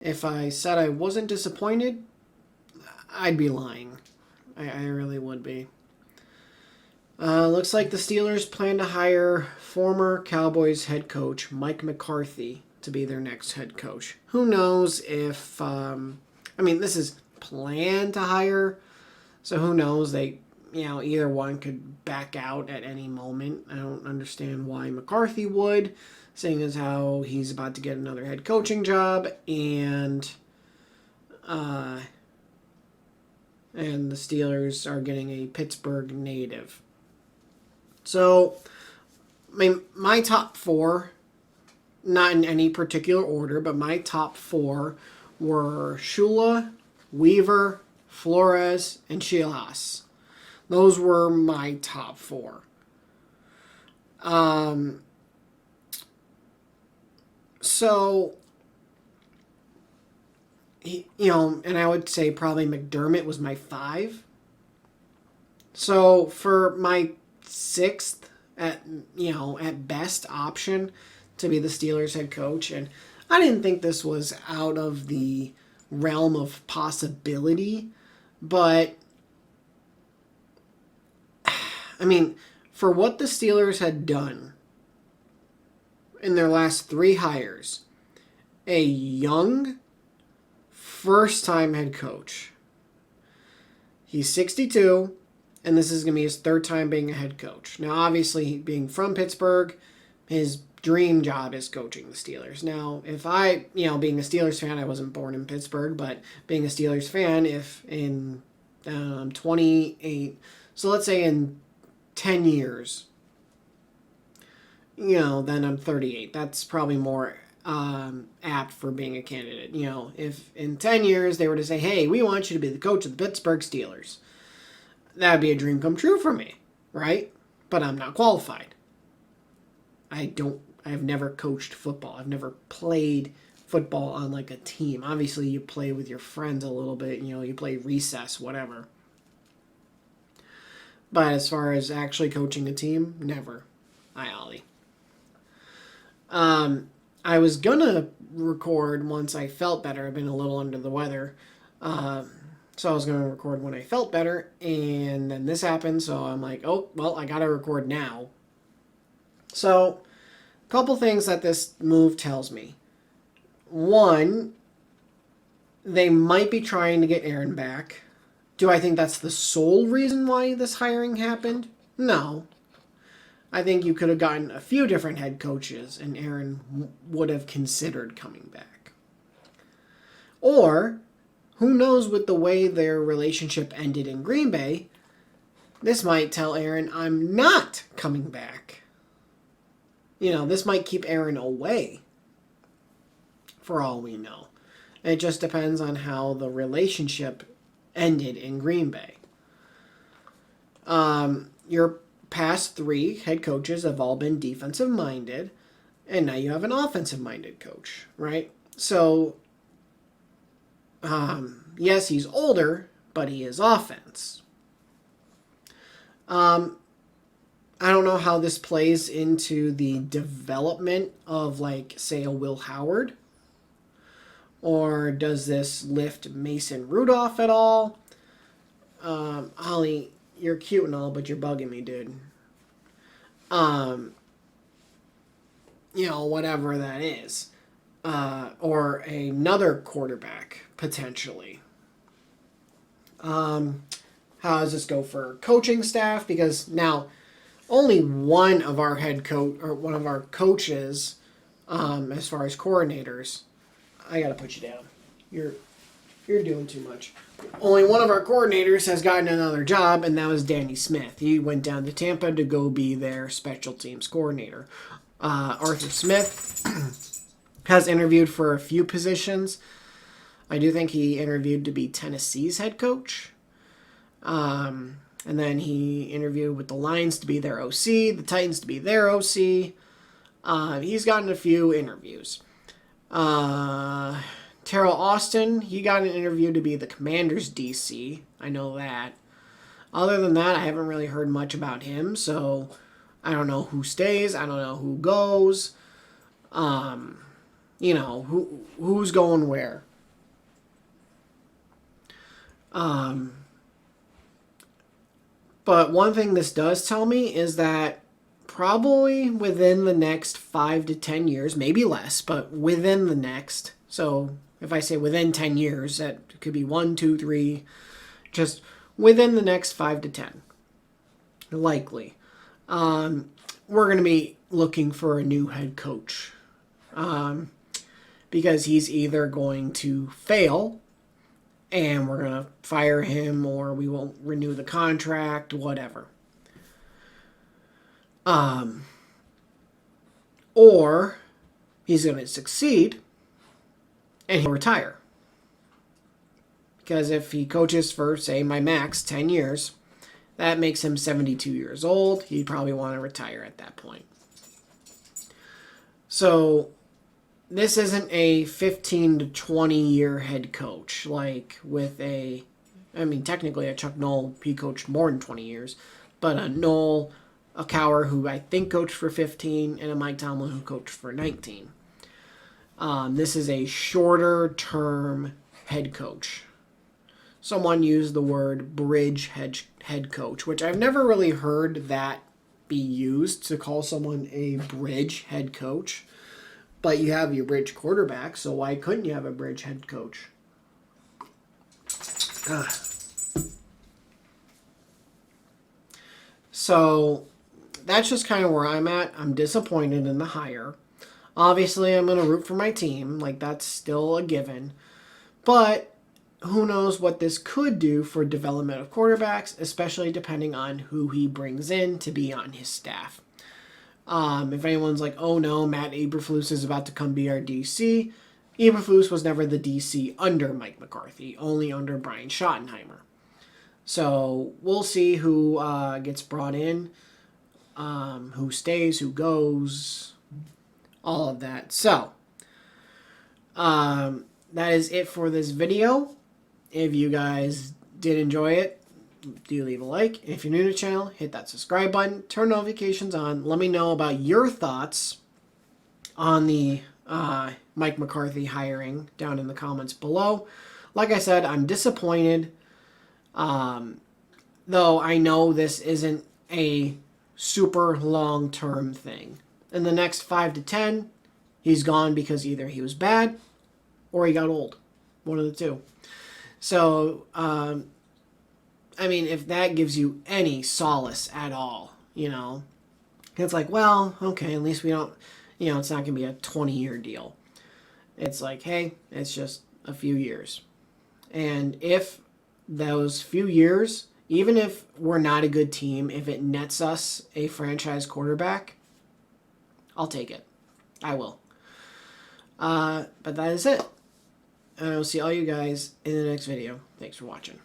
If I said I wasn't disappointed, I'd be lying. I really would be. Looks like the Steelers plan to hire former Cowboys head coach Mike McCarthy to be their next head coach. Who knows if, this is planned to hire, so who knows? Either one could back out at any moment. I don't understand why McCarthy would, seeing as how he's about to get another head coaching job, and the Steelers are getting a Pittsburgh native. So, my top four, not in any particular order, but my top four were Shula, Weaver, Flores, and Shields. Those were my top four. So, and I would say probably McDermott was my 5. So for my 6th at best option to be the Steelers head coach, and I didn't think this was out of the realm of possibility, but for what the Steelers had done in their last 3 hires, a young first-time head coach. He's 62, and this is going to be his 3rd time being a head coach. Now, obviously, being from Pittsburgh, his dream job is coaching the Steelers. Now, if being a Steelers fan, I wasn't born in Pittsburgh, but being a Steelers fan, if in 28, so let's say in 10 years, then I'm 38. That's probably more apt for being a candidate. If in 10 years they were to say, hey, we want you to be the coach of the Pittsburgh Steelers, that would be a dream come true for me, right? But I'm not qualified. I've never coached football. I've never played football on like a team. Obviously, you play with your friends a little bit, you play recess, whatever. But as far as actually coaching a team, never. Ollie. I was gonna record once I felt better. I've been a little under the weather. So I was gonna record when I felt better, and then this happened, so I'm like, oh, well, I gotta record now. So, a couple things that this move tells me. One, they might be trying to get Aaron back. Do I think that's the sole reason why this hiring happened? No. I think you could have gotten a few different head coaches and Aaron would have considered coming back. Or, who knows, with the way their relationship ended in Green Bay, this might tell Aaron, I'm not coming back. This might keep Aaron away, for all we know. It just depends on how the relationship ended in Green Bay. Your past 3 head coaches have all been defensive-minded, and now you have an offensive-minded coach, right? So, yes, he's older, but he is offense. I don't know how this plays into the development of, like, say, a Will Howard. Or does this lift Mason Rudolph at all? Ollie, you're cute and all, but you're bugging me, dude. Whatever that is. Or another quarterback, potentially. How does this go for coaching staff? Because now, only one of our one of our coaches, as far as coordinators, I gotta put you down. You're doing too much. Only one of our coordinators has gotten another job, and that was Danny Smith. He went down to Tampa to go be their special teams coordinator. Arthur Smith has interviewed for a few positions. I do think he interviewed to be Tennessee's head coach. And then he interviewed with the Lions to be their OC, the Titans to be their OC. He's gotten a few interviews. Terrell Austin, he got an interview to be the Commanders DC. I know that. Other than that, I haven't really heard much about him, so I don't know who stays. I don't know who goes. Who's going where. Um, but one thing this does tell me is that probably within the next 5 to 10 years, maybe less, but within the next. So if I say within 10 years, that could be 1, 2, 3, just within the next 5 to 10, likely. We're going to be looking for a new head coach because he's either going to fail and we're going to fire him or we won't renew the contract, whatever. Or he's going to succeed and he'll retire. Because if he coaches for, say, my max 10 years, that makes him 72 years old. He'd probably want to retire at that point. So this isn't a 15 to 20 year head coach like with technically a Chuck Noll, he coached more than 20 years, but a Noll, a Cowher who I think coached for 15, and a Mike Tomlin who coached for 19. This is a shorter term head coach. Someone used the word bridge head coach, which I've never really heard that be used to call someone a bridge head coach. But you have your bridge quarterback, so why couldn't you have a bridge head coach? Ugh. So that's just kind of where I'm at. I'm disappointed in the hire. Obviously, I'm going to root for my team. Like, that's still a given. But who knows what this could do for development of quarterbacks, especially depending on who he brings in to be on his staff. If anyone's like, oh no, Matt Eberflus is about to come be our DC, Eberflus was never the DC under Mike McCarthy, only under Brian Schottenheimer. So we'll see who gets brought in, who stays, who goes, all of that. So that is it for this video. If you guys did enjoy it, do leave a like. If you're new to the channel, hit that subscribe button, turn notifications on. Let me know about your thoughts on the Mike McCarthy hiring down in the comments below. Like I said, I'm disappointed. Though I know this isn't a super long-term thing. In the next 5 to 10, he's gone because either he was bad or he got old. One of the two. So, if that gives you any solace at all, it's like, well, okay, at least we don't, it's not going to be a 20-year deal. It's like, hey, it's just a few years. And if those few years, even if we're not a good team, if it nets us a franchise quarterback, I'll take it. I will. But that is it. And I'll see all you guys in the next video. Thanks for watching.